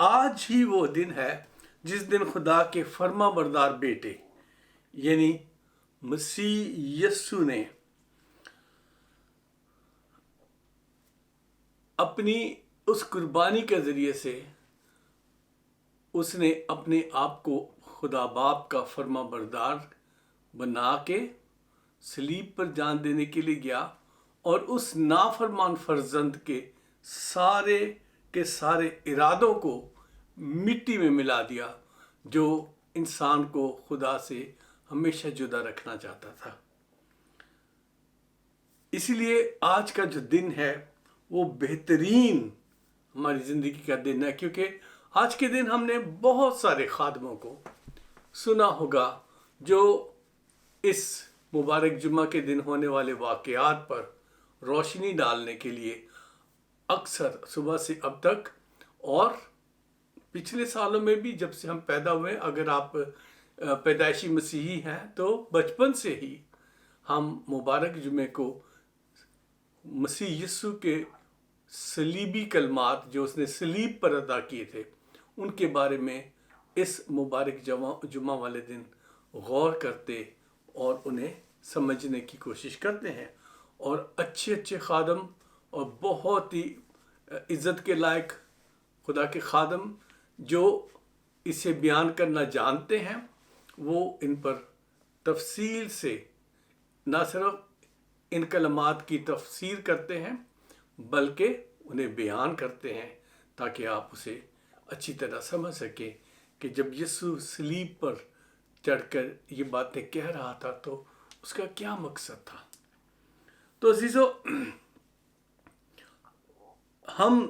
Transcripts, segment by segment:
آج ہی وہ دن ہے جس دن خدا کے فرما بردار بیٹے یعنی مسیح یسو نے اپنی اس قربانی کے ذریعے سے اس نے اپنے آپ کو خدا باپ کا فرما بردار بنا کے صلیب پر جان دینے کے لیے گیا اور اس نافرمان فرزند کے سارے ارادوں کو مٹی میں ملا دیا جو انسان کو خدا سے ہمیشہ جدا رکھنا چاہتا تھا۔ اسی لیے آج کا جو دن ہے وہ بہترین ہماری زندگی کا دن ہے، کیونکہ آج کے دن ہم نے بہت سارے خادموں کو سنا ہوگا جو اس مبارک جمعہ کے دن ہونے والے واقعات پر روشنی ڈالنے کے لیے اکثر صبح سے اب تک اور پچھلے سالوں میں بھی جب سے ہم پیدا ہوئے، اگر آپ پیدائشی مسیحی ہیں تو بچپن سے ہی ہم مبارک جمعے کو مسیح یسو کے صلیبی کلمات جو اس نے صلیب پر ادا کیے تھے ان کے بارے میں اس مبارک جمعہ والے دن غور کرتے اور انہیں سمجھنے کی کوشش کرتے ہیں، اور اچھے خادم اور بہت ہی عزت کے لائق خدا کے خادم جو اسے بیان کرنا جانتے ہیں وہ ان پر تفصیل سے نہ صرف ان کلمات کی تفسیر کرتے ہیں بلکہ انہیں بیان کرتے ہیں تاکہ آپ اسے اچھی طرح سمجھ سکیں کہ جب یسوع صلیب پر چڑھ کر یہ باتیں کہہ رہا تھا تو اس کا کیا مقصد تھا۔ تو عزیزو، ہم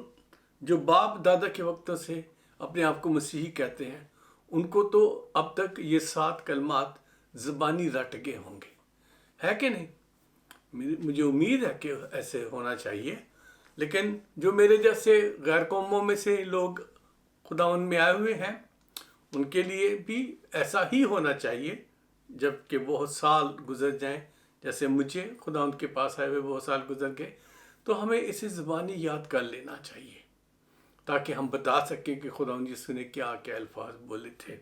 جو باپ دادا کے وقتوں سے اپنے آپ کو مسیحی کہتے ہیں ان کو تو اب تک یہ 7 کلمات زبانی رٹ گئے ہوں گے، ہے کہ نہیں؟ مجھے امید ہے کہ ایسے ہونا چاہیے، لیکن جو میرے جیسے غیر قوموں میں سے لوگ خداوند میں آئے ہوئے ہیں ان کے لیے بھی ایسا ہی ہونا چاہیے۔ جب کہ بہت سال گزر جائیں، جیسے مجھے خداوند کے پاس آئے ہوئے بہت سال گزر گئے، تو ہمیں اسے زبانی یاد کر لینا چاہیے تاکہ ہم بتا سکیں کہ خداوند یسوع نے کیا کیا الفاظ بولے تھے۔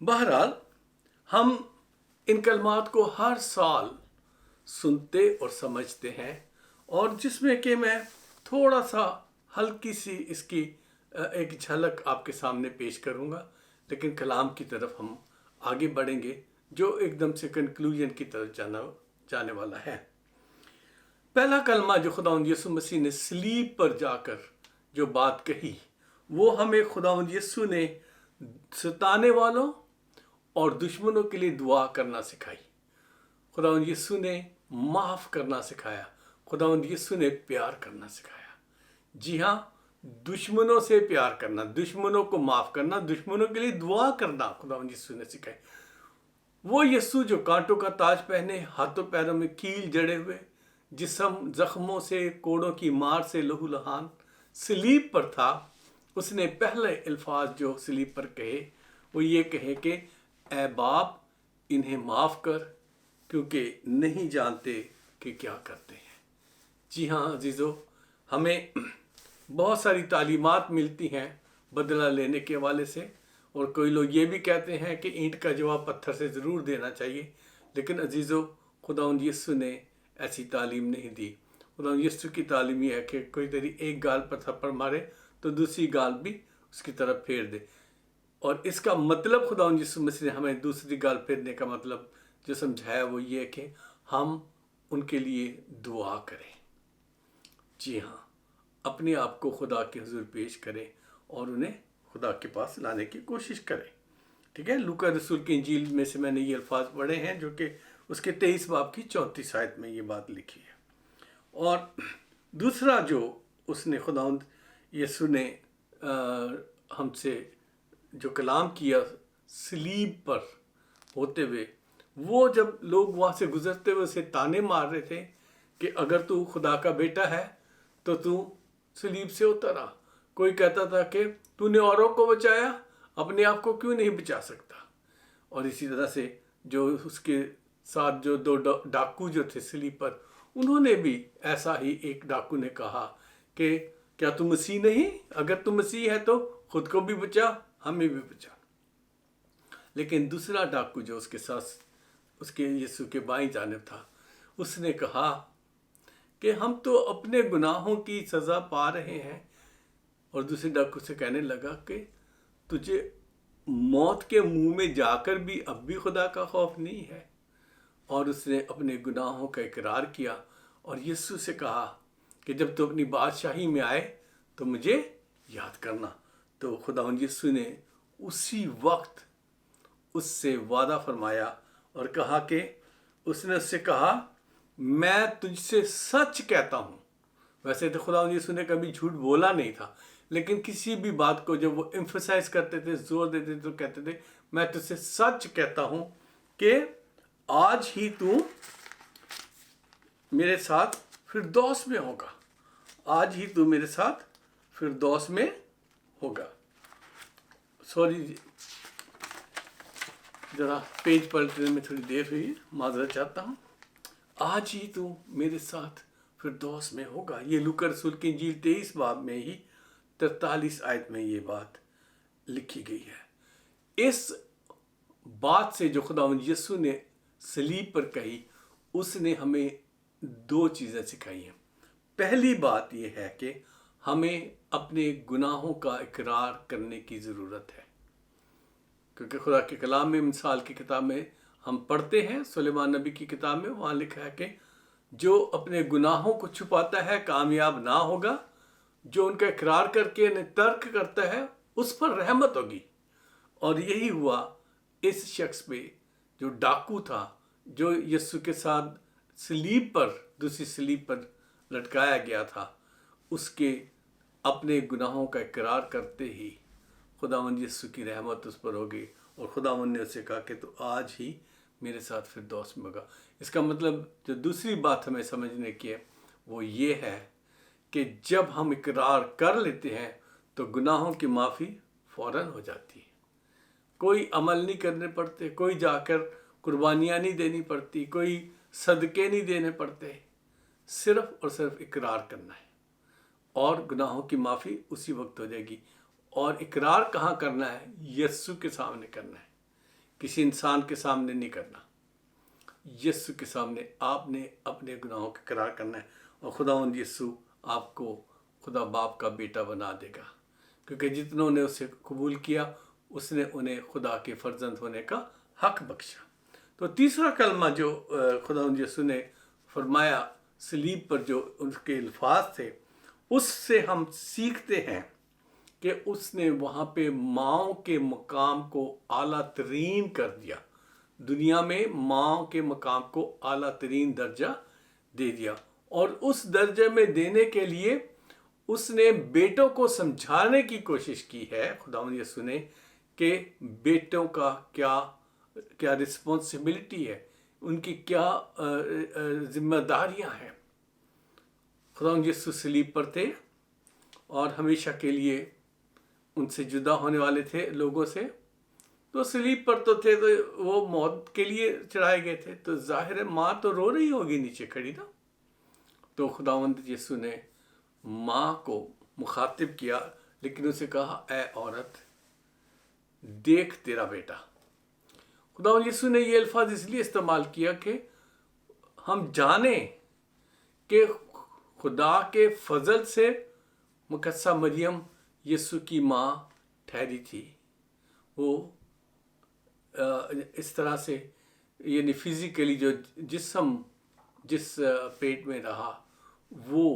بہرحال ہم ان کلمات کو ہر سال سنتے اور سمجھتے ہیں، اور جس میں کہ میں تھوڑا سا ہلکی سی اس کی ایک جھلک آپ کے سامنے پیش کروں گا، لیکن کلام کی طرف ہم آگے بڑھیں گے جو ایک دم سے کنکلوژن کی طرف جانے والا ہے۔ پہلا کلمہ جو خداوند یسوع مسیح نے صلیب پر جا کر جو بات کہی وہ ہمیں خداوند یسوع نے ستانے والوں اور دشمنوں کے لیے دعا کرنا سکھائی۔ خداوند یسوع نے معاف کرنا سکھایا، خداوند یسوع نے پیار کرنا سکھایا۔ جی ہاں، دشمنوں سے پیار کرنا، دشمنوں کو معاف کرنا، دشمنوں کے لیے دعا کرنا خداوند یسوع نے سکھائی۔ وہ یسوع جو کانٹوں کا تاج پہنے، ہاتھوں پیروں میں کیل جڑے ہوئے، جسم زخموں سے، کوڑوں کی مار سے لہو لہان صلیب پر تھا، اس نے پہلے الفاظ جو صلیب پر کہے وہ یہ کہے کہ اے باپ انہیں معاف کر کیونکہ نہیں جانتے کہ کیا کرتے ہیں۔ جی ہاں عزیزو، ہمیں بہت ساری تعلیمات ملتی ہیں بدلہ لینے کے حوالے سے، اور کوئی لوگ یہ بھی کہتے ہیں کہ اینٹ کا جواب پتھر سے ضرور دینا چاہیے، لیکن عزیزو خداوند یسوع نے ایسی تعلیم نہیں دی۔ خداوند یسوع کی تعلیم یہ ہے کہ کوئی تیری ایک گال پر تھپڑ مارے تو دوسری گال بھی اس کی طرف پھیر دے، اور اس کا مطلب خداوند یسوع مسیح نے ہمیں دوسری گال پھیرنے کا مطلب جو سمجھایا وہ یہ کہ ہم ان کے لیے دعا کریں۔ جی ہاں، اپنے آپ کو خدا کے حضور پیش کریں اور انہیں خدا کے پاس لانے کی کوشش کریں۔ ٹھیک ہے، لوکا رسول کی انجیل میں سے میں نے یہ الفاظ پڑھے ہیں جو کہ اس کے 23 باب کی 34 آیت میں یہ بات لکھی ہے۔ اور دوسرا جو اس نے خداوند یسوع نے ہم سے جو کلام کیا صلیب پر ہوتے ہوئے، وہ جب لوگ وہاں سے گزرتے ہوئے اسے تانے مار رہے تھے کہ اگر تو خدا کا بیٹا ہے تو صلیب سے اتر آ۔ کوئی کہتا تھا کہ تو نے اوروں کو بچایا، اپنے آپ کو کیوں نہیں بچا سکتا؟ اور اسی طرح سے جو اس کے ساتھ جو 2 ڈاکو جو تھے صلیب پر، انہوں نے بھی ایسا ہی، ایک ڈاکو نے کہا کہ کیا تو مسیح نہیں؟ اگر تو مسیح ہے تو خود کو بھی بچا، ہمیں بھی بچا۔ لیکن دوسرا ڈاکو جو اس کے ساتھ اس کے یسوع کے بائیں جانب تھا، اس نے کہا کہ ہم تو اپنے گناہوں کی سزا پا رہے ہیں، اور دوسرے ڈاکو سے کہنے لگا کہ تجھے موت کے منہ میں جا کر بھی اب بھی خدا کا خوف نہیں ہے۔ اور اس نے اپنے گناہوں کا اقرار کیا اور یسوع سے کہا کہ جب تو اپنی بادشاہی میں آئے تو مجھے یاد کرنا۔ تو خداوند یسوع نے اسی وقت اس سے وعدہ فرمایا اور کہا کہ اس نے اس سے کہا میں تجھ سے سچ کہتا ہوں۔ ویسے تو خداوند یسوع نے کبھی جھوٹ بولا نہیں تھا، لیکن کسی بھی بات کو جب وہ ایمفسائز کرتے تھے، زور دیتے تھے، تو کہتے تھے میں تجھ سے سچ کہتا ہوں کہ آج ہی تو میرے ساتھ فردوس میں ہوگا، آج ہی تو میرے ساتھ فردوس میں ہوگا۔ سوری، ذرا پیج پلٹنے میں تھوڑی دیر ہوئی، معذرت چاہتا ہوں۔ آج ہی تو میرے ساتھ فردوس میں ہوگا، یہ لوکا رسول کی انجیل 23 باب میں ہی 43 آیت میں یہ بات لکھی گئی ہے۔ اس بات سے جو خداوند یسوع نے صلیب پر کہی، اس نے ہمیں دو چیزیں سکھائی ہیں۔ پہلی بات یہ ہے کہ ہمیں اپنے گناہوں کا اقرار کرنے کی ضرورت ہے، کیونکہ خدا کے کلام میں، مثال کی کتاب میں ہم پڑھتے ہیں، سلیمان نبی کی کتاب میں وہاں لکھا ہے کہ جو اپنے گناہوں کو چھپاتا ہے کامیاب نہ ہوگا، جو ان کا اقرار کر کے انہیں ترک کرتا ہے اس پر رحمت ہوگی۔ اور یہی ہوا اس شخص پہ جو ڈاکو تھا، جو یسوع کے ساتھ صلیب پر، دوسری صلیب پر لٹکایا گیا تھا، اس کے اپنے گناہوں کا اقرار کرتے ہی خداوند یسوع کی رحمت اس پر ہوگی، اور خداوند نے اسے کہا کہ تو آج ہی میرے ساتھ فردوس میں ہوگا۔ اس کا مطلب جو دوسری بات ہمیں سمجھنے کی ہے وہ یہ ہے کہ جب ہم اقرار کر لیتے ہیں تو گناہوں کی معافی فوراً ہو جاتی ہے، کوئی عمل نہیں کرنے پڑتے، کوئی جا کر قربانیاں نہیں دینی پڑتی، کوئی صدقے نہیں دینے پڑتے، صرف اور صرف اقرار کرنا ہے اور گناہوں کی معافی اسی وقت ہو جائے گی۔ اور اقرار کہاں کرنا ہے؟ یسوع کے سامنے کرنا ہے، کسی انسان کے سامنے نہیں کرنا، یسوع کے سامنے آپ نے اپنے گناہوں کا اقرار کرنا ہے، اور خداوند یسوع آپ کو خدا باپ کا بیٹا بنا دے گا، کیونکہ جتنوں نے اسے قبول کیا اس نے انہیں خدا کے فرزند ہونے کا حق بخشا۔ تو تیسرا کلمہ جو خداوند یسوع نے فرمایا صلیب پر، جو ان کے الفاظ تھے، اس سے ہم سیکھتے ہیں کہ اس نے وہاں پہ ماؤں کے مقام کو اعلیٰ ترین کر دیا، دنیا میں ماؤں کے مقام کو اعلیٰ ترین درجہ دے دیا، اور اس درجے میں دینے کے لیے اس نے بیٹوں کو سمجھانے کی کوشش کی ہے، خداوند یسوع نے، کہ بیٹوں کا کیا رسپانسبلٹی ہے، ان کی کیا ذمہ داریاں ہیں۔ خداوند یسوع صلیب پر تھے اور ہمیشہ کے لیے ان سے جدا ہونے والے تھے لوگوں سے، تو صلیب پر تو تھے، تو وہ موت کے لیے چڑھائے گئے تھے، تو ظاہر ہے ماں تو رو رہی ہوگی نیچے کھڑی نا۔ تو خداوند یسوع نے ماں کو مخاطب کیا، لیکن اسے کہا اے عورت دیکھ تیرا بیٹا۔ خداوند یسوع نے یہ الفاظ اس لیے استعمال کیا کہ ہم جانیں کہ خدا کے فضل سے مقدسہ مریم یسوع کی ماں ٹھہری تھی، وہ اس طرح سے یعنی فزیکلی جو جسم جس پیٹ میں رہا وہ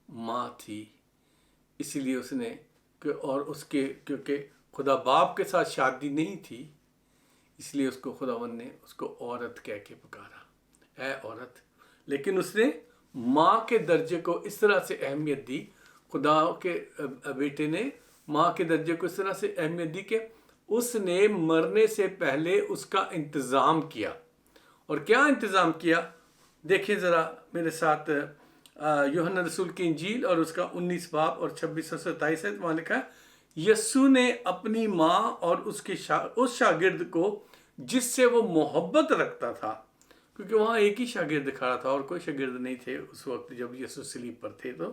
ماں تھی، اسی لیے اس نے اور اس کے کیونکہ خدا باپ کے ساتھ شادی نہیں تھی، اس لیے اس کو خداوند نے اس کو عورت کہہ کے پکارا، اے عورت۔ لیکن اس نے ماں کے درجے کو اس طرح سے اہمیت دی، خدا کے بیٹے نے ماں کے درجے کو اس طرح سے اہمیت دی کہ اس نے مرنے سے پہلے اس کا انتظام کیا۔ اور کیا انتظام کیا؟ دیکھیں ذرا میرے ساتھ یوحنا رسول کی انجیل اور اس کا 19 باب اور 26 اور 27 ہے، وہاں لکھا ہے یسوع نے اپنی ماں اور اس شاگرد کو جس سے وہ محبت رکھتا تھا، کیونکہ وہاں ایک ہی شاگرد کھڑا تھا اور کوئی شاگرد نہیں تھے اس وقت جب یسوع صلیب پر تھے، تو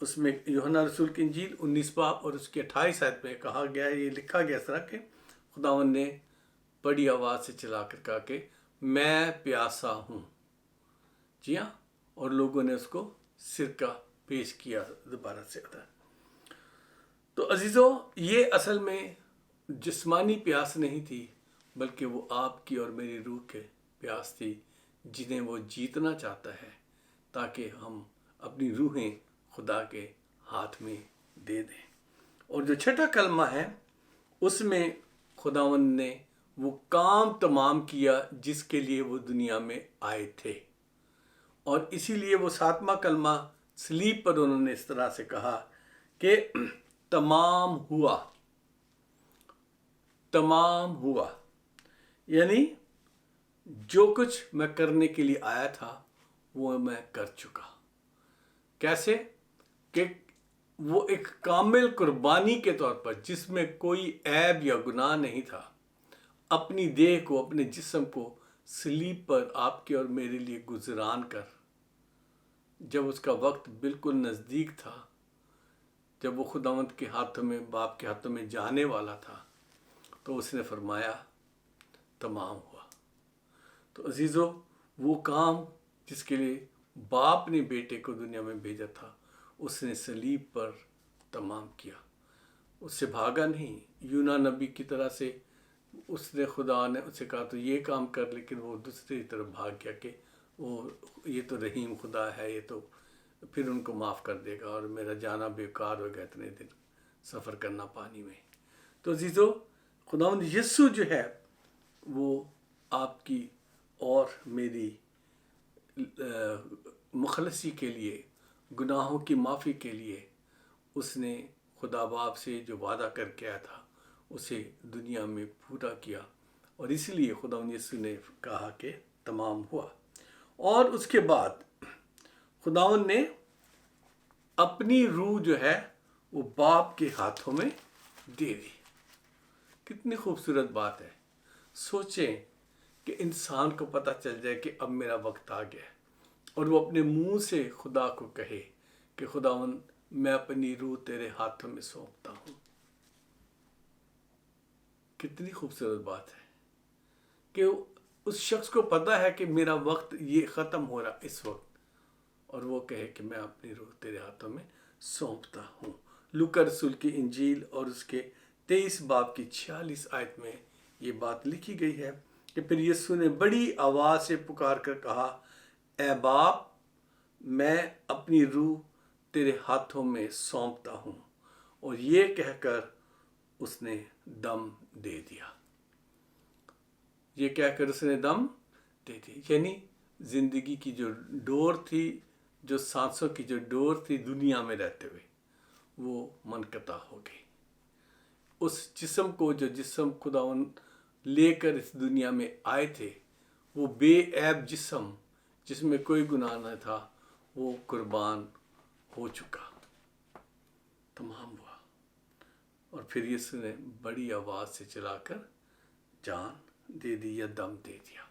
اس میں یوحنا رسول کی انجیل 19 باب اور اس کی 28 آیت میں کہا گیا ہے، یہ لکھا گیا اس طرح کہ خداوند نے بڑی آواز سے چلا کر کہا کہ میں پیاسا ہوں. جی ہاں، اور لوگوں نے اس کو سرکہ پیش کیا دوبارہ سے. تو عزیزو، یہ اصل میں جسمانی پیاس نہیں تھی، بلکہ وہ آپ کی اور میری روح کے پیاس تھی، جنہیں وہ جیتنا چاہتا ہے تاکہ ہم اپنی روحیں خدا کے ہاتھ میں دے دیں. اور جو چھٹا کلمہ ہے اس میں خداوند نے وہ کام تمام کیا جس کے لیے وہ دنیا میں آئے تھے، اور اسی لیے وہ 7واں کلمہ صلیب پر انہوں نے اس طرح سے کہا کہ تمام ہوا. تمام ہوا یعنی جو کچھ میں کرنے کے لیے آیا تھا وہ میں کر چکا. کیسے کہ وہ ایک کامل قربانی کے طور پر، جس میں کوئی عیب یا گناہ نہیں تھا، اپنی دیہ کو، اپنے جسم کو صلیب پر آپ کے اور میرے لیے گزران کر، جب اس کا وقت بالکل نزدیک تھا، جب وہ خداوند کے ہاتھوں میں، باپ کے ہاتھوں میں جانے والا تھا، تو اس نے فرمایا تمام ہوا. تو عزیزو، وہ کام جس کے لیے باپ نے بیٹے کو دنیا میں بھیجا تھا، اس نے صلیب پر تمام کیا. اس سے بھاگا نہیں، یونا نبی کی طرح سے اس نے، خدا نے اس سے کہا تو یہ کام کر، لیکن وہ دوسری طرف بھاگ گیا کہ وہ یہ تو رحیم خدا ہے، یہ تو پھر ان کو معاف کر دے گا، اور میرا جانا بیکار ہو گیا اتنے دن سفر کرنا پانی میں. تو عزیزو، خداوند یسوع جو ہے وہ آپ کی اور میری مخلصی کے لیے، گناہوں کی معافی کے لیے اس نے خدا باپ سے جو وعدہ کر کے آیا تھا اسے دنیا میں پورا کیا. اور اسی لیے خداوند یسوع نے کہا کہ تمام ہوا. اور اس کے بعد خداوند نے اپنی روح جو ہے وہ باپ کے ہاتھوں میں دے دی. کتنی خوبصورت بات ہے. سوچیں کہ انسان کو پتہ چل جائے کہ اب میرا وقت آ گیا ہے، اور وہ اپنے منہ سے خدا کو کہے کہ خداوند میں اپنی روح تیرے ہاتھوں میں سونپتا ہوں. کتنی خوبصورت بات ہے کہ اس شخص کو پتہ ہے کہ میرا وقت یہ ختم ہو رہا اس وقت، اور وہ کہے کہ میں اپنی روح تیرے ہاتھوں میں سونپتا ہوں. لوکا رسول کی انجیل اور اس کے 23 باب کی 46 آیت میں یہ بات لکھی گئی ہے کہ پھر یسوع نے بڑی آواز سے پکار کر کہا، اے باپ، میں اپنی روح تیرے ہاتھوں میں سونپتا ہوں. اور یہ کہہ کر اس نے دم دے دیا. یہ کہہ کر اس نے دم دے دی، یعنی زندگی کی جو ڈور تھی، جو سانسوں کی جو ڈور تھی دنیا میں رہتے ہوئے، وہ منقطع ہو گئی. اس جسم کو، جو جسم خداوند لے کر اس دنیا میں آئے تھے، وہ بے عیب جسم جس میں کوئی گناہ نہ تھا، وہ قربان ہو چکا، تمام ہوا. اور پھر یسوع نے بڑی آواز سے چلا کر جان دے دی یا دم دے دیا.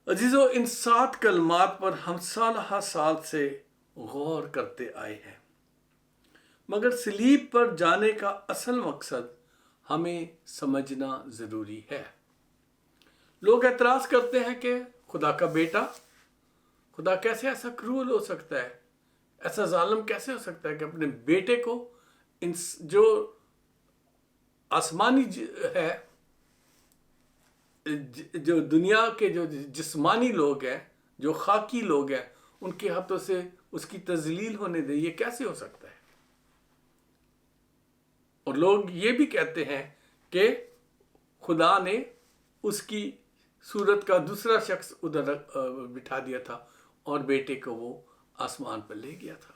عزیزو، ان 7 کلمات پر ہم سالہ سال سے غور کرتے آئے ہیں، مگر صلیب پر جانے کا اصل مقصد ہمیں سمجھنا ضروری ہے. لوگ اعتراض کرتے ہیں کہ خدا کا بیٹا، خدا کیسے ایسا کرول ہو سکتا ہے، ایسا ظالم کیسے ہو سکتا ہے کہ اپنے بیٹے کو جو آسمانی ہے، جو دنیا کے جو جسمانی لوگ ہیں، جو خاکی لوگ ہیں، ان کے ہاتھوں سے اس کی تذلیل ہونے دے. یہ کیسے ہو سکتا ہے؟ اور لوگ یہ بھی کہتے ہیں کہ خدا نے اس کی صورت کا دوسرا شخص ادھر بٹھا دیا تھا اور بیٹے کو وہ آسمان پر لے گیا تھا.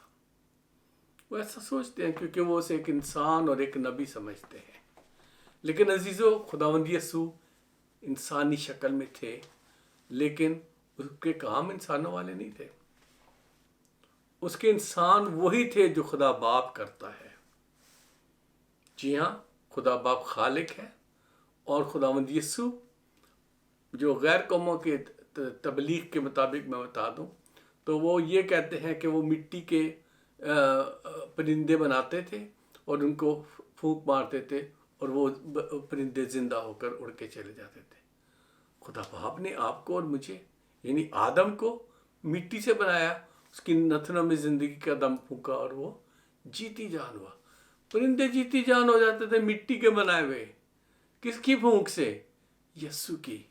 وہ ایسا سوچتے ہیں کیونکہ وہ اسے ایک انسان اور ایک نبی سمجھتے ہیں. لیکن عزیزو، خداوند یسوع انسانی شکل میں تھے، لیکن اس کے کام انسانوں والے نہیں تھے. اس کے انسان وہی تھے جو خدا باپ کرتا ہے. جی ہاں، خدا باپ خالق ہے، اور خداوند یسوع جو غیر قوموں کے تبلیغ کے مطابق میں بتا دوں تو وہ یہ کہتے ہیں کہ وہ مٹی کے پرندے بناتے تھے اور ان کو پھونک مارتے تھے اور وہ پرندے زندہ ہو کر اڑ کے چلے جاتے تھے۔ خدا باپ نے آپ کو اور مجھے یعنی آدم کو مٹی سے بنایا، اس کی نتنوں میں زندگی کا دم پھونکا اور وہ جیتی جان ہوا۔ پرندے جیتی جان ہو جاتے تھے مٹی کے بنائے ہوئے، کس کی پھونک سے؟ یسوع کی۔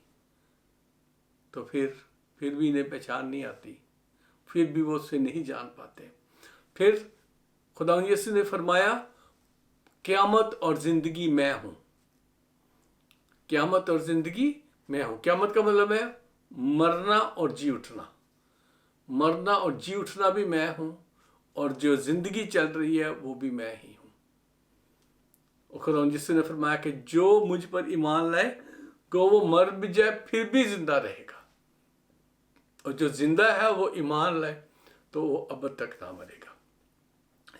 تو پھر بھی انہیں پہچان نہیں آتی، پھر بھی وہ اسے نہیں جان پاتے۔ پھر خدا یسوع نے فرمایا قیامت اور زندگی میں ہوں، قیامت اور زندگی میں ہوں۔ قیامت کا مطلب ہے مرنا اور جی اٹھنا، مرنا اور جی اٹھنا بھی میں ہوں، اور جو زندگی چل رہی ہے وہ بھی میں ہی ہوں۔ اور خدا یسوع نے فرمایا کہ جو مجھ پر ایمان لائے کہ وہ مر بھی جائے پھر بھی زندہ رہے گا، اور جو زندہ ہے وہ ایمان لائے تو وہ ابد تک نہ مرے گا۔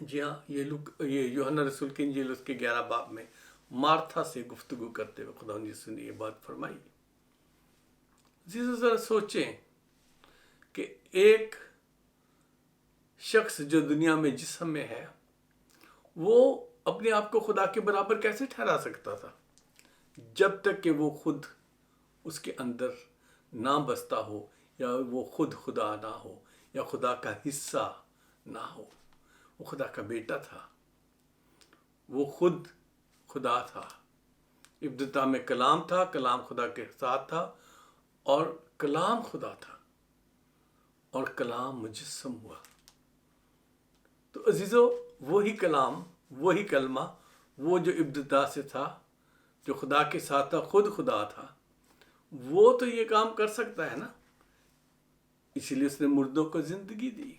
جی ہاں، یہ یوحنا رسول کی انجیل اس کے 11 باب میں مارتھا سے گفتگو کرتے ہوئے خدا یسوع نے یہ بات فرمائی۔ عزیزو ذرا سوچیں کہ ایک شخص جو دنیا میں جسم میں ہے وہ اپنے آپ کو خدا کے برابر کیسے ٹھہرا سکتا تھا جب تک کہ وہ خود اس کے اندر نہ بستا ہو، یا وہ خود خدا نہ ہو، یا خدا کا حصہ نہ ہو۔ وہ خدا کا بیٹا تھا، وہ خود خدا تھا۔ ابتدا میں کلام تھا، کلام خدا کے ساتھ تھا، اور کلام خدا تھا، اور کلام مجسم ہوا۔ تو عزیزو، وہی کلام، وہی کلمہ، وہ جو ابتدا سے تھا، جو خدا کے ساتھ تھا، خود خدا تھا، وہ تو یہ کام کر سکتا ہے نا۔ اسی لیے اس نے مردوں کو زندگی دی،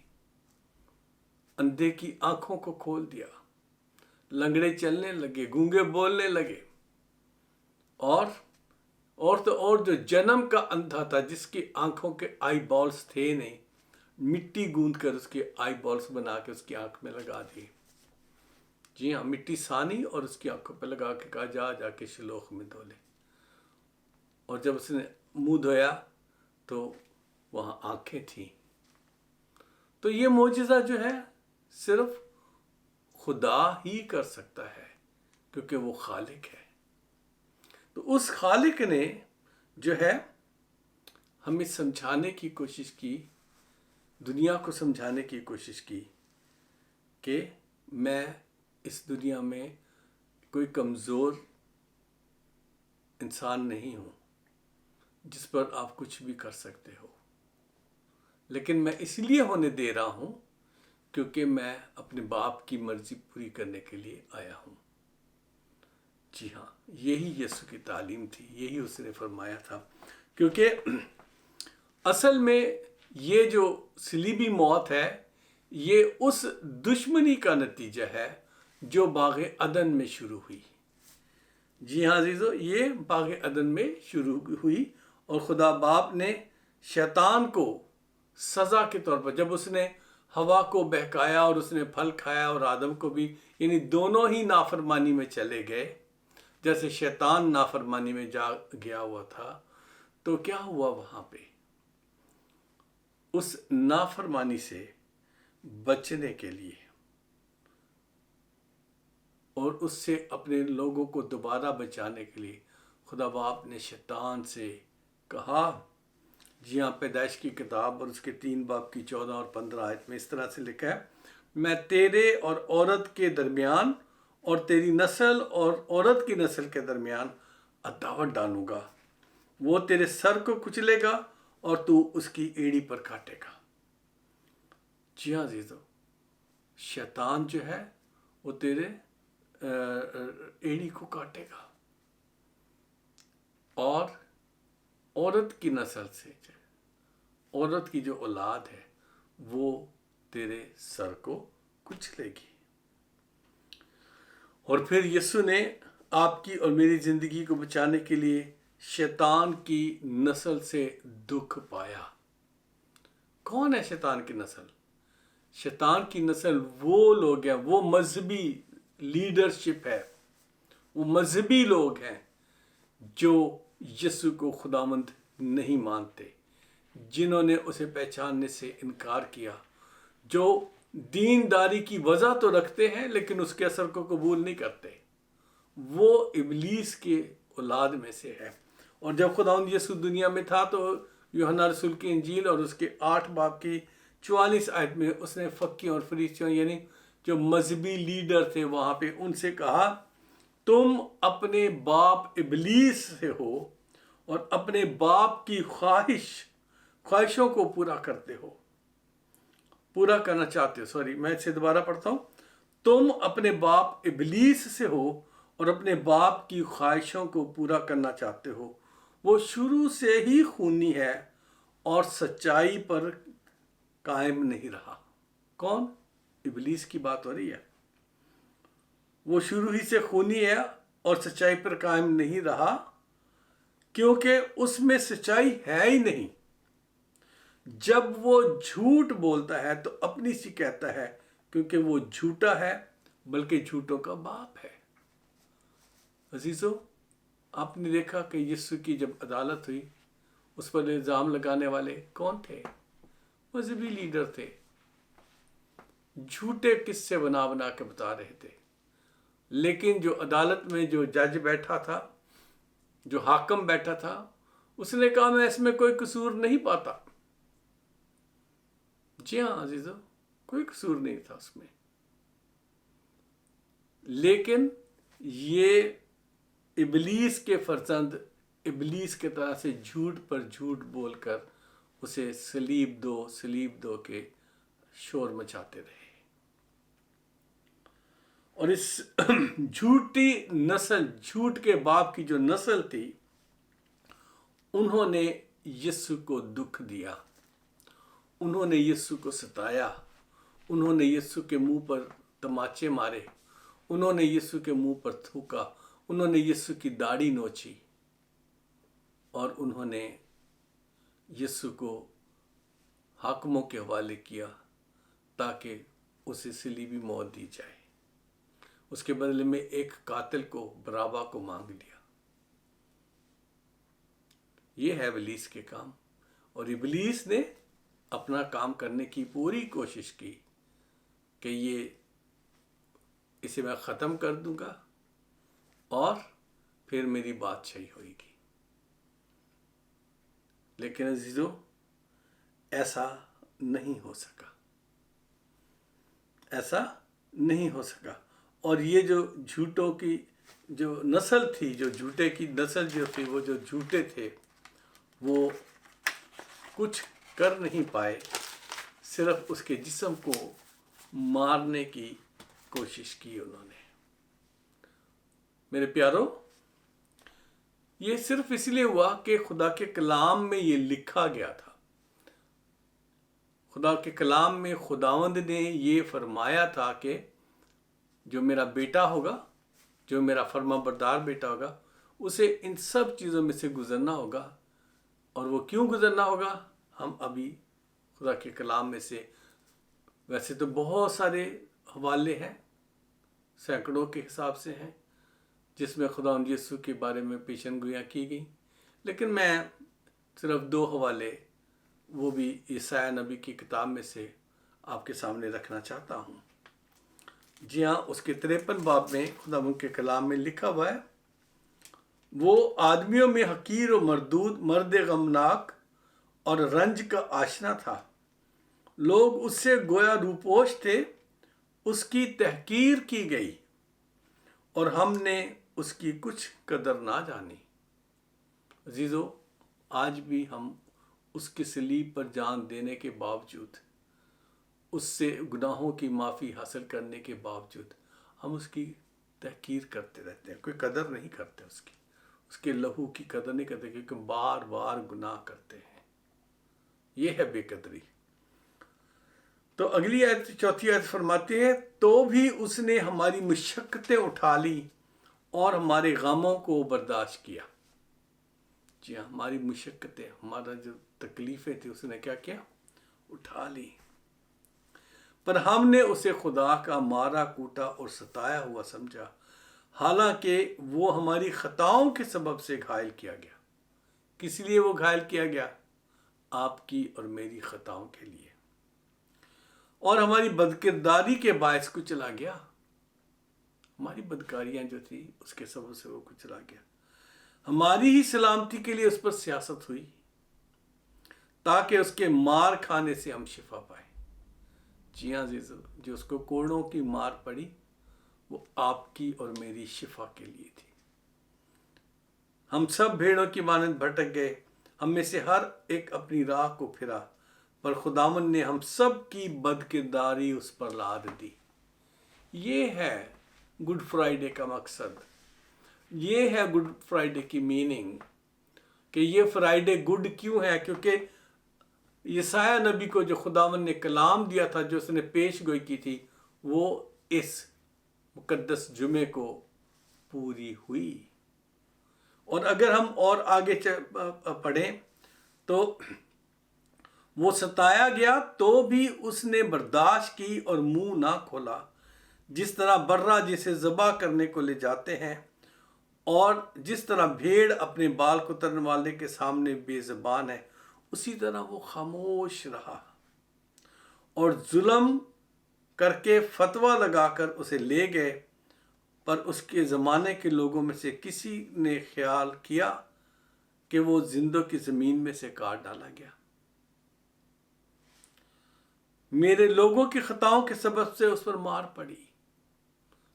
اندھے کی آنکھوں کو کھول دیا، لنگڑے چلنے لگے، گونگے بولنے لگے، اور جو جنم کا اندھا تھا، جس کی آنکھوں کے آئی بالز تھے نہیں، مٹی گوند کر اس کے آئی بالز بنا کے اس کی آنکھ میں لگا دی۔ جی ہاں، مٹی سانی اور اس کی آنکھوں پہ لگا کے کہا جا کے شلوخ میں دھو لے۔ اور جب اس نے منہ دھویا تو وہاں آنکھیں تھیں۔ تو یہ معجزہ جو ہے صرف خدا ہی کر سکتا ہے، کیونکہ وہ خالق ہے۔ تو اس خالق نے جو ہے ہمیں سمجھانے کی کوشش کی، دنیا کو سمجھانے کی کوشش کی کہ میں اس دنیا میں کوئی کمزور انسان نہیں ہوں جس پر آپ کچھ بھی کر سکتے ہو، لیکن میں اس لیے ہونے دے رہا ہوں کیونکہ میں اپنے باپ کی مرضی پوری کرنے کے لیے آیا ہوں۔ جی ہاں، یہی یسوع کی تعلیم تھی، یہی اس نے فرمایا تھا، کیونکہ اصل میں یہ جو صلیبی موت ہے یہ اس دشمنی کا نتیجہ ہے جو باغ عدن میں شروع ہوئی۔ جی ہاں عزیزو، یہ باغ عدن میں شروع ہوئی، اور خدا باپ نے شیطان کو سزا کے طور پر، جب اس نے ہوا کو بہکایا اور اس نے پھل کھایا، اور آدم کو بھی، یعنی دونوں ہی نافرمانی میں چلے گئے، جیسے شیطان نافرمانی میں جا گیا ہوا تھا، تو کیا ہوا وہاں پہ؟ اس نافرمانی سے بچنے کے لیے اور اس سے اپنے لوگوں کو دوبارہ بچانے کے لیے خدا باپ نے شیطان سے کہا، جی ہاں، پیدائش کی کتاب اور اس کے 3 باب کی 14 اور 15 آیت میں اس طرح سے لکھا ہے، میں تیرے اور عورت کے درمیان اور تیری نسل اور عورت کی نسل کے درمیان عداوت ڈالوں گا، وہ تیرے سر کو کچلے گا اور تو اس کی ایڑی پر کاٹے گا۔ جی ہاں عزیزو، شیطان جو ہے وہ تیرے ایڑی کو کاٹے گا، اور عورت کی نسل سے، عورت کی جو اولاد ہے وہ تیرے سر کو کچلے گی۔ اور پھر یسوع نے آپ کی اور میری زندگی کو بچانے کے لیے شیطان کی نسل سے دکھ پایا۔ کون ہے شیطان کی نسل؟ شیطان کی نسل وہ لوگ ہیں، وہ مذہبی لیڈرشپ ہے، وہ مذہبی لوگ ہیں جو یسوع کو خداوند نہیں مانتے، جنہوں نے اسے پہچاننے سے انکار کیا، جو دینداری کی وجہ تو رکھتے ہیں لیکن اس کے اثر کو قبول نہیں کرتے، وہ ابلیس کے اولاد میں سے ہے۔ اور جب خداوند یسوع دنیا میں تھا تو یوحنا رسول کی انجیل اور اس کے 8 باب کی 44 آیت میں اس نے فقیوں اور فریسیوں یعنی جو مذہبی لیڈر تھے وہاں پہ ان سے کہا، تم اپنے باپ ابلیس سے ہو اور اپنے باپ کی خواہشوں کو پورا کرنا چاہتے ہو۔ میں اسے دوبارہ پڑھتا ہوں۔ تم اپنے باپ ابلیس سے ہو اور اپنے باپ کی خواہشوں کو پورا کرنا چاہتے ہو۔ وہ شروع سے ہی خونی ہے اور سچائی پر قائم نہیں رہا۔ کون؟ ابلیس کی بات ہو رہی ہے۔ وہ شروع ہی سے خونی ہے اور سچائی پر قائم نہیں رہا کیونکہ اس میں سچائی ہے ہی نہیں۔ جب وہ جھوٹ بولتا ہے تو اپنی سی کہتا ہے کیونکہ وہ جھوٹا ہے بلکہ جھوٹوں کا باپ ہے۔ عزیزو، آپ نے دیکھا کہ یسوع کی جب عدالت ہوئی اس پر الزام لگانے والے کون تھے؟ مذہبی لیڈر تھے، جھوٹے قصے بنا بنا کے بتا رہے تھے۔ لیکن جو عدالت میں جو جج بیٹھا تھا، جو حاکم بیٹھا تھا، اس نے کہا میں اس میں کوئی قصور نہیں پاتا۔ جی ہاں عزیزو، کوئی قصور نہیں تھا اس میں، لیکن یہ ابلیس کے فرزند ابلیس کے طرح سے جھوٹ پر جھوٹ بول کر اسے صلیب دو کے شور مچاتے رہے۔ اور اس جھوٹی نسل، جھوٹ کے باپ کی جو نسل تھی، انہوں نے یسوع کو دکھ دیا، انہوں نے یسوع کو ستایا، انہوں نے یسوع کے منہ پر تماچے مارے، انہوں نے یسوع کے منہ پر تھوکا، انہوں نے یسوع کی داڑھی نوچی، اور انہوں نے یسوع کو حاکموں کے حوالے کیا تاکہ اسے صلیبی موت دی جائے۔ اس کے بدلے میں ایک قاتل کو، بارابا کو مانگ لیا۔ یہ ہے ابلیس کے کام، اور ابلیس نے اپنا کام کرنے کی پوری کوشش کی کہ اسے میں ختم کر دوں گا اور پھر میری بادشاہی ہوئے گی۔ لیکن عزیزو، ایسا نہیں ہو سکا، ایسا نہیں ہو سکا۔ اور یہ جو جھوٹوں کی جو نسل تھی، جو جھوٹے کی نسل جو تھی، وہ جو جھوٹے تھے، وہ کچھ کر نہیں پائے، صرف اس کے جسم کو مارنے کی کوشش کی انہوں نے۔ میرے پیارو، یہ صرف اس لیے ہوا کہ خدا کے کلام میں یہ لکھا گیا تھا۔ خدا کے کلام میں خداوند نے یہ فرمایا تھا کہ جو میرا بیٹا ہوگا، جو میرا فرما بردار بیٹا ہوگا، اسے ان سب چیزوں میں سے گزرنا ہوگا۔ اور وہ کیوں گزرنا ہوگا؟ ہم ابھی خدا کے کلام میں سے، ویسے تو بہت سارے حوالے ہیں، سینکڑوں کے حساب سے ہیں، جس میں خداوند یسوع کے بارے میں پیشن گوئیاں کی گئیں، لیکن میں صرف 2 حوالے، وہ بھی یسایہ نبی کی کتاب میں سے آپ کے سامنے رکھنا چاہتا ہوں۔ جی ہاں، اس کے 53 باب میں خداوند کے کلام میں لکھا ہوا ہے، وہ آدمیوں میں حقیر و مردود، مرد غمناک اور رنج کا آشنا تھا۔ لوگ اس سے گویا روپوش تھے، اس کی تحقیر کی گئی اور ہم نے اس کی کچھ قدر نہ جانی۔ عزیزو، آج بھی ہم اس کے صلیب پر جان دینے کے باوجود، اس سے گناہوں کی معافی حاصل کرنے کے باوجود، ہم اس کی تحقیر کرتے رہتے ہیں، کوئی قدر نہیں کرتے اس کے لہو کی قدر نہیں کرتے، کیونکہ بار بار گناہ کرتے ہیں۔ یہ ہے بے قدری۔ تو اگلی آیت، 4 آیت فرماتے ہیں، تو بھی اس نے ہماری مشقتیں اٹھا لی اور ہمارے غموں کو برداشت کیا۔ جی ہاں، ہماری مشقتیں، ہمارا جو تکلیفیں تھیں، اس نے کیا کیا؟ اٹھا لی۔ پر ہم نے اسے خدا کا مارا کوٹا اور ستایا ہوا سمجھا، حالانکہ وہ ہماری خطاؤں کے سبب سے گھائل کیا گیا۔ کس لیے وہ گھائل کیا گیا؟ آپ کی اور میری خطاؤں کے لیے۔ اور ہماری بدکرداری کے باعث کچلا گیا. ہماری بدکاریاں جو تھی اس کے سبب سے وہ کچلا گیا. ہماری ہی سلامتی کے لیے اس پر سیاست ہوئی تاکہ اس کے مار کھانے سے ہم شفا پائیں. جی ہاں عزیزو، جو اس کو کوڑوں کی مار پڑی وہ آپ کی اور میری شفا کے لیے تھی. ہم سب بھیڑوں کی مانند بھٹک گئے، ہم میں سے ہر ایک اپنی راہ کو پھرا، پر خداوند نے ہم سب کی بدکرداری اس پر لاد دی. یہ ہے گڈ فرائیڈے کا مقصد، یہ ہے گڈ فرائیڈے کی میننگ، کہ یہ فرائیڈے گڈ کیوں ہے؟ کیونکہ یسایہ نبی کو جو خداوند نے کلام دیا تھا، جو اس نے پیش گوئی کی تھی، وہ اس مقدس جمعے کو پوری ہوئی. اور اگر ہم اور آگے پڑھیں تو وہ ستایا گیا تو بھی اس نے برداشت کی اور منہ نہ کھولا، جس طرح برہ جسے ذبح کرنے کو لے جاتے ہیں، اور جس طرح بھیڑ اپنے بال کترنے والے کے سامنے بے زبان ہے، اسی طرح وہ خاموش رہا. اور ظلم کر کے فتویٰ لگا کر اسے لے گئے، پر اس کے زمانے کے لوگوں میں سے کسی نے خیال کیا کہ وہ زندوں کی زمین میں سے کاٹ ڈالا گیا. میرے لوگوں کی خطاؤں کے سبب سے اس پر مار پڑی.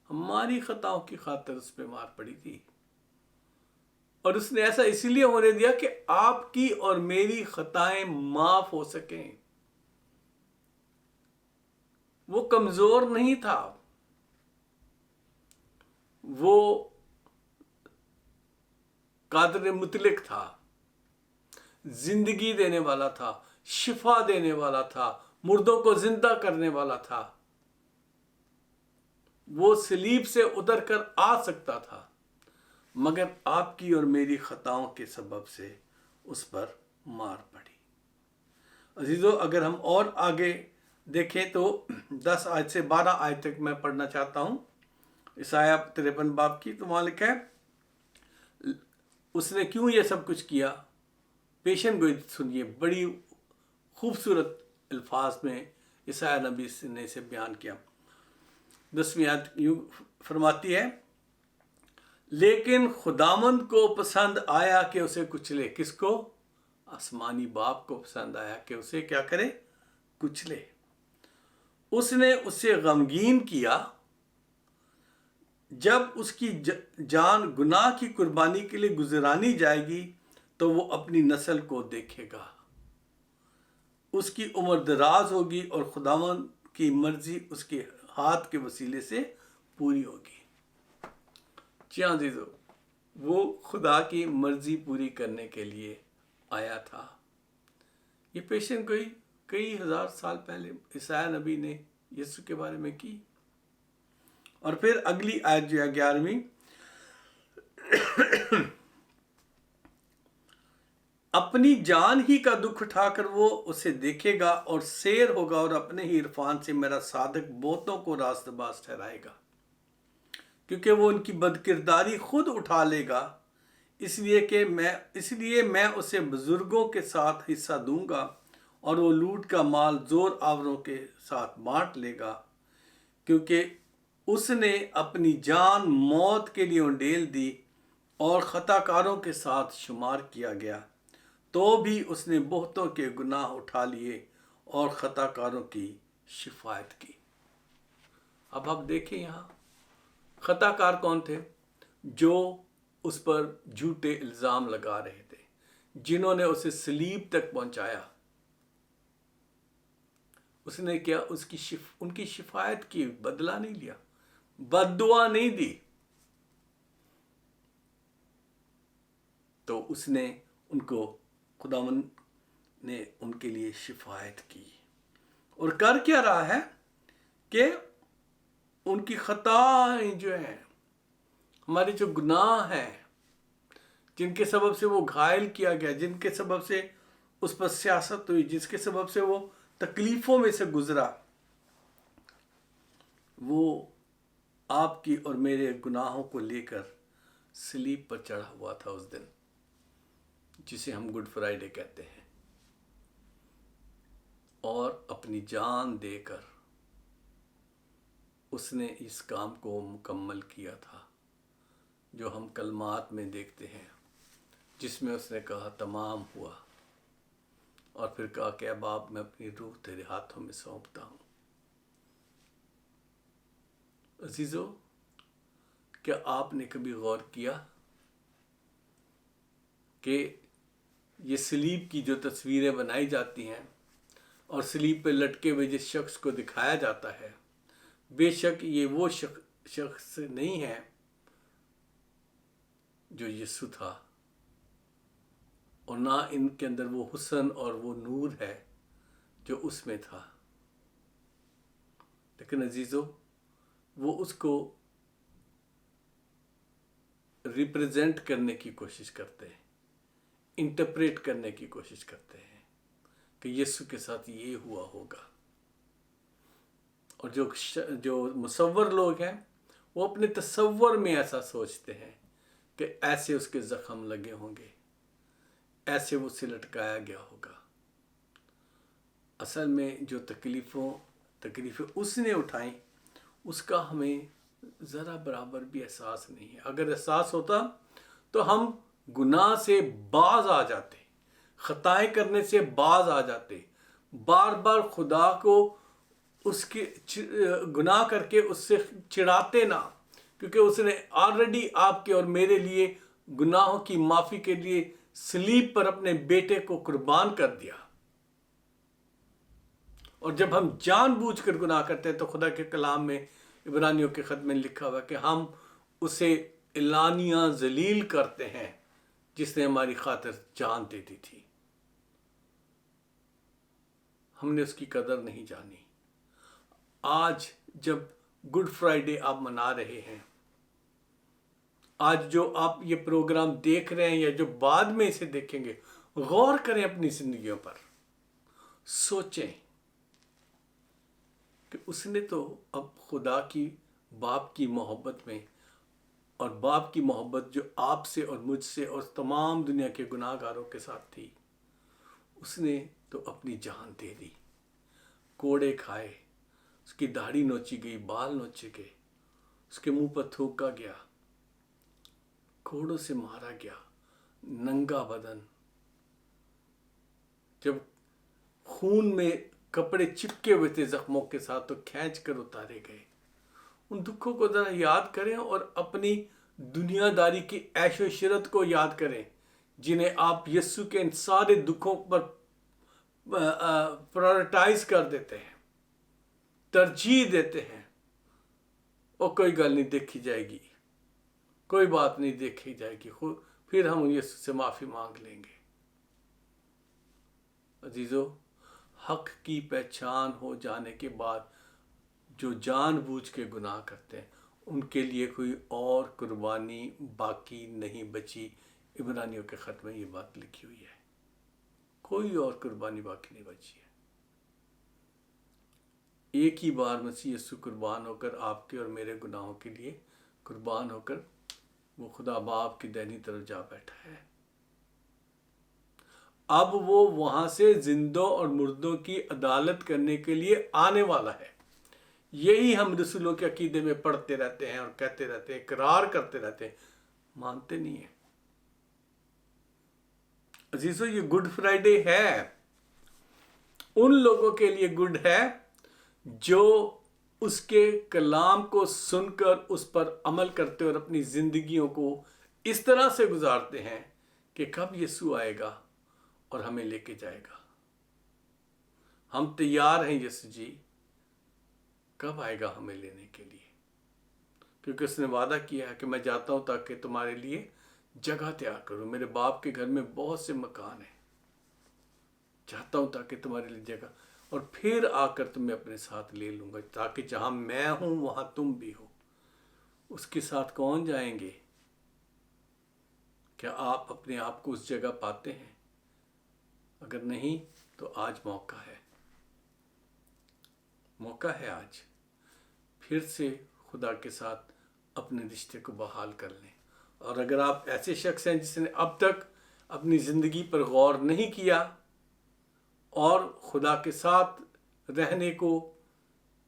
ہماری خطاؤں کی خاطر اس پہ مار پڑی تھی، اور اس نے ایسا اسی لیے ہونے دیا کہ آپ کی اور میری خطائیں معاف ہو سکیں. وہ کمزور نہیں تھا، وہ قادر مطلق تھا، زندگی دینے والا تھا، شفا دینے والا تھا، مردوں کو زندہ کرنے والا تھا. وہ صلیب سے اتر کر آ سکتا تھا، مگر آپ کی اور میری خطاؤں کے سبب سے اس پر مار پڑی. عزیزو، اگر ہم اور آگے دیکھیں تو 10 آیت سے 12 آیت تک میں پڑھنا چاہتا ہوں. عیسائیہ 53 باب کی. تو وہاں لکھا ہے اس نے کیوں یہ سب کچھ کیا. پیشن گوئی سنیے، بڑی خوبصورت الفاظ میں عیسائیہ نبی نے اسے بیان کیا. 10ویں آیت یوں فرماتی ہے، لیکن خداوند کو پسند آیا کہ اسے کچلے. کس کو؟ آسمانی باپ کو پسند آیا کہ اسے کیا کرے؟ کچلے. اس نے اسے غمگین کیا. جب اس کی جان گناہ کی قربانی کے لیے گزرانی جائے گی تو وہ اپنی نسل کو دیکھے گا. اس کی عمر دراز ہوگی اور خداوند کی مرضی اس کے ہاتھ کے وسیلے سے پوری ہوگی. جی ہاں عزیزو، وہ خدا کی مرضی پوری کرنے کے لیے آیا تھا. یہ پیشن گوئی کئی ہزار سال پہلے عیسائیہ نبی نے یسوع کے بارے میں کی. اور پھر اگلی آیت جو ہے 11ویں، اپنی جان ہی کا دکھ اٹھا کر وہ اسے دیکھے گا اور سیر ہوگا، اور اپنے ہی عرفان سے میرا صادق بہتوں کو راست باز ٹھہرائے گا. کیونکہ وہ ان کی بدکرداری خود اٹھا لے گا، اس لیے میں اسے بزرگوں کے ساتھ حصہ دوں گا، اور وہ لوٹ کا مال زور آوروں کے ساتھ بانٹ لے گا. کیونکہ اس نے اپنی جان موت کے لیے انڈیل دی اور خطا کاروں کے ساتھ شمار کیا گیا، تو بھی اس نے بہتوں کے گناہ اٹھا لیے اور خطا کاروں کی شفاعت کی. اب آپ دیکھیں یہاں خطا کار کون تھے؟ جو اس پر جھوٹے الزام لگا رہے تھے، جنہوں نے اسے صلیب تک پہنچایا. اس نے کیا؟ ان کی شفاعت کی، بدلہ نہیں لیا، بد دعا نہیں دی. تو اس نے ان کو، خداوند نے ان کے لیے شفاعت کی. اور کر کیا رہا ہے کہ ان کی خطائیں جو ہیں، ہمارے جو گناہ ہیں، جن کے سبب سے وہ گھائل کیا گیا، جن کے سبب سے اس پر سیاست ہوئی، جس کے سبب سے وہ تکلیفوں میں سے گزرا، وہ آپ کی اور میرے گناہوں کو لے کر صلیب پر چڑھا ہوا تھا اس دن، جسے ہم گڈ فرائیڈے کہتے ہیں. اور اپنی جان دے کر اس نے اس کام کو مکمل کیا تھا جو ہم کلمات میں دیکھتے ہیں، جس میں اس نے کہا تمام ہوا، اور پھر کہا کہ اب آپ میں اپنی روح تیرے ہاتھوں میں سونپتا ہوں۔ عزیزو، کیا آپ نے کبھی غور کیا کہ یہ صلیب کی جو تصویریں بنائی جاتی ہیں اور صلیب پہ لٹکے ہوئے جس شخص کو دکھایا جاتا ہے، بے شک یہ وہ شخص نہیں ہے جو یسوع تھا، اور نہ ان کے اندر وہ حسن اور وہ نور ہے جو اس میں تھا، لیکن عزیزو وہ اس کو ریپرزینٹ کرنے کی کوشش کرتے ہیں، انٹرپریٹ کرنے کی کوشش کرتے ہیں کہ یسوع کے ساتھ یہ ہوا ہوگا، اور جو مصور لوگ ہیں وہ اپنے تصور میں ایسا سوچتے ہیں کہ ایسے اس کے زخم لگے ہوں گے، ایسے وہ اسے لٹکایا گیا ہوگا۔ اصل میں جو تکلیفیں اس نے اٹھائیں اس کا ہمیں ذرا برابر بھی احساس نہیں ہے۔ اگر احساس ہوتا تو ہم گناہ سے باز آ جاتے، خطائیں کرنے سے باز آ جاتے، بار بار خدا کو اس کے گناہ کر کے اس سے چڑھاتے نہ، کیونکہ اس نے آلریڈی آپ کے اور میرے لیے گناہوں کی معافی کے لیے صلیب پر اپنے بیٹے کو قربان کر دیا۔ اور جب ہم جان بوجھ کر گناہ کرتے ہیں تو خدا کے کلام میں عبرانیوں کے خط میں لکھا ہوا کہ ہم اسے اعلانیہ ذلیل کرتے ہیں جس نے ہماری خاطر جان دے دی تھی۔ ہم نے اس کی قدر نہیں جانی۔ آج جب گڈ فرائیڈے آپ منا رہے ہیں، آج جو آپ یہ پروگرام دیکھ رہے ہیں یا جو بعد میں اسے دیکھیں گے، غور کریں اپنی زندگیوں پر، سوچیں کہ اس نے تو اب خدا کی باپ کی محبت میں، اور باپ کی محبت جو آپ سے اور مجھ سے اور تمام دنیا کے گناہ گاروں کے ساتھ تھی، اس نے تو اپنی جان دے دی، کوڑے کھائے، اس کی داڑھی نوچی گئی، بال نوچے گئے، اس کے منہ پر تھوکا گیا، کوڑوں سے مارا گیا، ننگا بدن، جب خون میں کپڑے چپکے ہوئے تھے زخموں کے ساتھ تو کھینچ کر اتارے گئے۔ ان دکھوں کو ذرا یاد کریں اور اپنی دنیا داری کی عیش و عشرت کو یاد کریں جنہیں آپ یسوع کے ان سارے دکھوں پر پرائورٹائز کر دیتے ہیں، ترجیح دیتے ہیں۔ اور کوئی گل نہیں، دیکھی جائے گی، کوئی بات نہیں، دیکھی جائے گی، پھر ہم یسوع سے معافی مانگ لیں گے۔ عزیزو، حق کی پہچان ہو جانے کے بعد جو جان بوجھ کے گناہ کرتے ہیں ان کے لیے کوئی اور قربانی باقی نہیں بچی۔ عبرانیوں کے خط میں یہ بات لکھی ہوئی ہے، کوئی اور قربانی باقی نہیں بچی ہے۔ ایک ہی بار مسیح یسوع قربان ہو کر آپ کے اور میرے گناہوں کے لیے قربان ہو کر وہ خدا باپ کی دائنی طرف جا بیٹھا ہے۔ اب وہ وہاں سے زندوں اور مردوں کی عدالت کرنے کے لیے آنے والا ہے۔ یہی ہم رسولوں کے عقیدے میں پڑھتے رہتے ہیں اور کہتے رہتے ہیں، اقرار کرتے رہتے ہیں، مانتے نہیں ہیں۔ عزیزو، یہ گڈ فرائیڈے ہے، ان لوگوں کے لیے گڈ ہے جو اس کے کلام کو سن کر اس پر عمل کرتے اور اپنی زندگیوں کو اس طرح سے گزارتے ہیں کہ کب یسوع آئے گا اور ہمیں لے کے جائے گا۔ ہم تیار ہیں یسوع جی، کب آئے گا ہمیں لینے کے لیے؟ کیونکہ اس نے وعدہ کیا ہے کہ میں جاتا ہوں تاکہ تمہارے لیے جگہ تیار کروں۔ میرے باپ کے گھر میں بہت سے مکان ہیں، جاتا ہوں تاکہ تمہارے لیے جگہ، اور پھر آ کر تمہیں اپنے ساتھ لے لوں گا تاکہ جہاں میں ہوں وہاں تم بھی ہو۔ اس کے ساتھ کون جائیں گے؟ کیا آپ اپنے آپ کو اس جگہ پاتے ہیں؟ اگر نہیں تو آج موقع ہے، موقع ہے آج پھر سے خدا کے ساتھ اپنے رشتے کو بحال کر لیں۔ اور اگر آپ ایسے شخص ہیں جس نے اب تک اپنی زندگی پر غور نہیں کیا اور خدا کے ساتھ رہنے کو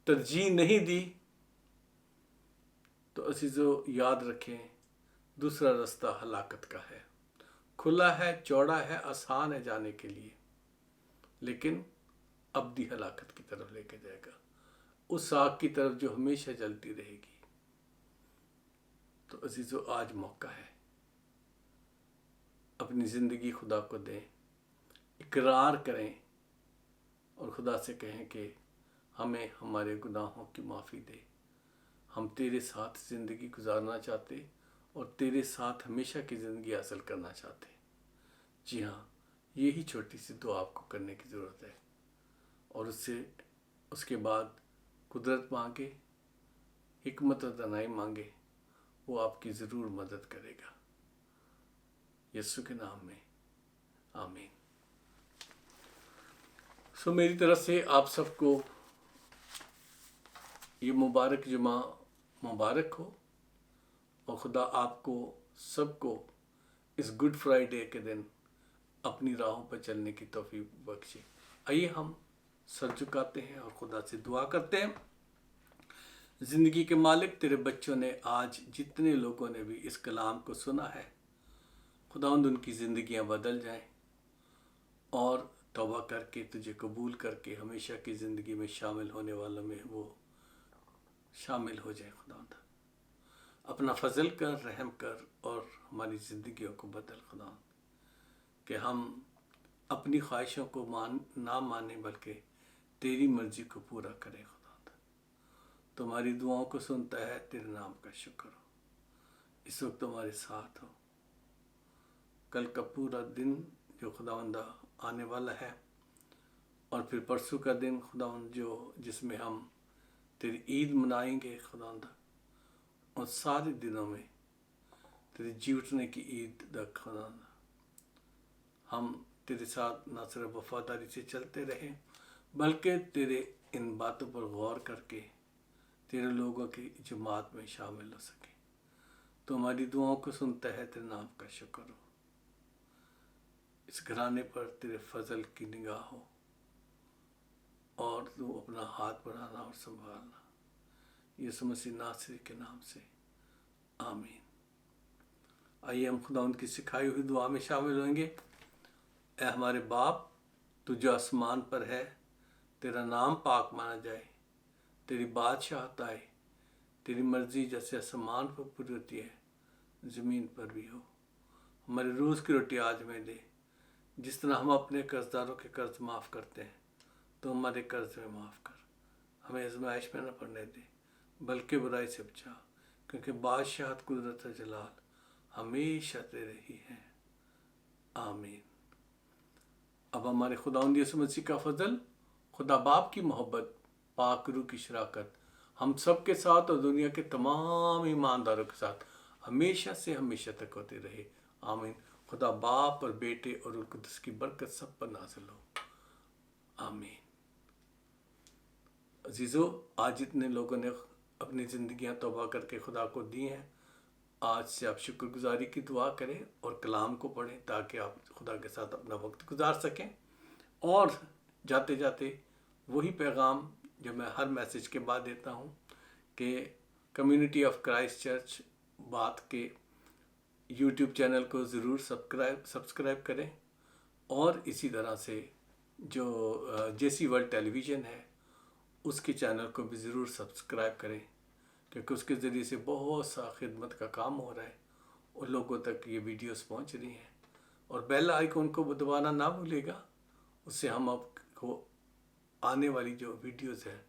ترجیح نہیں دی، تو عزیزو یاد رکھیں دوسرا راستہ ہلاکت کا ہے، کھلا ہے، چوڑا ہے، آسان ہے جانے کے لیے، لیکن ابدی ہلاکت کی طرف لے کے جائے گا، اس آگ کی طرف جو ہمیشہ جلتی رہے گی۔ تو عزیزو آج موقع ہے، اپنی زندگی خدا کو دیں، اقرار کریں اور خدا سے کہیں کہ ہمیں ہمارے گناہوں کی معافی دے، ہم تیرے ساتھ زندگی گزارنا چاہتے اور تیرے ساتھ ہمیشہ کی زندگی حاصل کرنا چاہتے۔ جی ہاں، یہی چھوٹی سی دعا آپ کو کرنے کی ضرورت ہے، اور اس کے بعد قدرت مانگے، حکمت و دانائی مانگے، وہ آپ کی ضرور مدد کرے گا۔ یسوع کے نام میں آمین۔ میری طرف سے آپ سب کو یہ مبارک جمعہ مبارک ہو، اور خدا آپ کو سب کو اس گڈ فرائیڈے کے دن اپنی راہوں پر چلنے کی توفیق بخشے۔ آئیے ہم سر جھکاتے ہیں اور خدا سے دعا کرتے ہیں۔ زندگی کے مالک، تیرے بچوں نے آج جتنے لوگوں نے بھی اس کلام کو سنا ہے، خداوند ان کی زندگیاں بدل جائیں اور توبہ کر کے تجھے قبول کر کے ہمیشہ کی زندگی میں شامل ہونے والوں میں وہ شامل ہو جائیں۔ خداوند اپنا فضل کر، رحم کر اور ہماری زندگیوں کو بدل خداوند، کہ ہم اپنی خواہشوں کو نہ مانیں بلکہ تیری مرضی کو پورا کریں۔ خداوند تمہاری دعاؤں کو سنتا ہے، تیرے نام کا شکر ہو، اس وقت تمہارے ساتھ ہو۔ کل کا پورا دن جو خداوند آنے والا ہے، اور پھر پرسوں کا دن خداوند جس میں ہم تیری عید منائیں گے خداوند، اور سارے دنوں میں تیرے جی اٹھنے کی عید تک خداوند ہم تیرے ساتھ نہ صرف وفاداری سے چلتے رہیں بلکہ تیرے ان باتوں پر غور کر کے تیرے لوگوں کی جماعت میں شامل ہو سکیں۔ تو ہماری دعاؤں کو سنتا ہے، تیرے نام کا شکر ہو۔ اس گھرانے پر تیرے فضل کی نگاہ ہو، اور تو اپنا ہاتھ بڑھانا اور سنبھالنا، یسوع مسیح ناصری کے نام سے آمین۔ آئیے ہم خدا ان کی سکھائی ہوئی دعا میں شامل ہوئیں گے۔ اے ہمارے باپ، تو جو آسمان پر ہے، تیرا نام پاک مانا جائے، تیری بادشاہت آئے، تیری مرضی جیسے آسمان پر پوری ہوتی ہے زمین پر بھی ہو۔ ہمارے روز کی روٹی آج ہمیں دے، جس طرح ہم اپنے قرض داروں کے قرض معاف کرتے ہیں، تو ہمارے قرض میں معاف کر، ہمیں آزمائش میں نہ پڑنے دے بلکہ برائی سے بچا، کیونکہ بادشاہت، قدرت و جلال ہمیشہ تیرے ہی ہیں۔ آمین۔ اب ہمارے خداوند یسوع مسیح کا فضل، خدا باپ کی محبت، پاک روح کی شراکت ہم سب کے ساتھ اور دنیا کے تمام ایمانداروں کے ساتھ ہمیشہ سے ہمیشہ تک ہوتے رہے۔ آمین۔ خدا باپ اور بیٹے اور روح القدس کی برکت سب پر نازل ہو۔ آمین۔ عزیزو، آج جتنے لوگوں نے اپنی زندگیاں توبہ کر کے خدا کو دی ہیں، آج سے آپ شکر گزاری کی دعا کریں اور کلام کو پڑھیں تاکہ آپ خدا کے ساتھ اپنا وقت گزار سکیں۔ اور جاتے جاتے وہی پیغام جو میں ہر میسج کے بعد دیتا ہوں کہ کمیونٹی آف کرائسٹ چرچ بات کے یوٹیوب چینل کو ضرور سبسکرائب کریں، اور اسی طرح سے جو جیسی ورلڈ ٹیلی ویژن ہے اس کے چینل کو بھی ضرور سبسکرائب کریں، کیونکہ اس کے ذریعے سے بہت سا خدمت کا کام ہو رہا ہے اور لوگوں تک یہ ویڈیوز پہنچ رہی ہیں۔ اور بیل آئیکن کو دبانا نہ بھولے گا، اس سے ہم آپ کو آنے والی جو ویڈیوز ہیں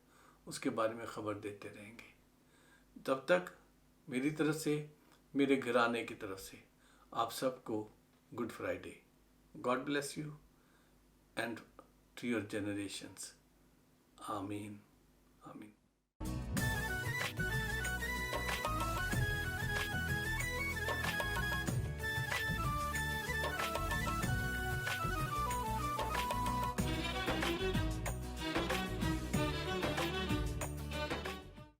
اس کے بارے میں خبر دیتے رہیں گے۔ تب تک میری طرف سے، میرے گھرانے کی طرف سے آپ سب کو good Friday. God bless you and to your generations. آمین۔ آمین۔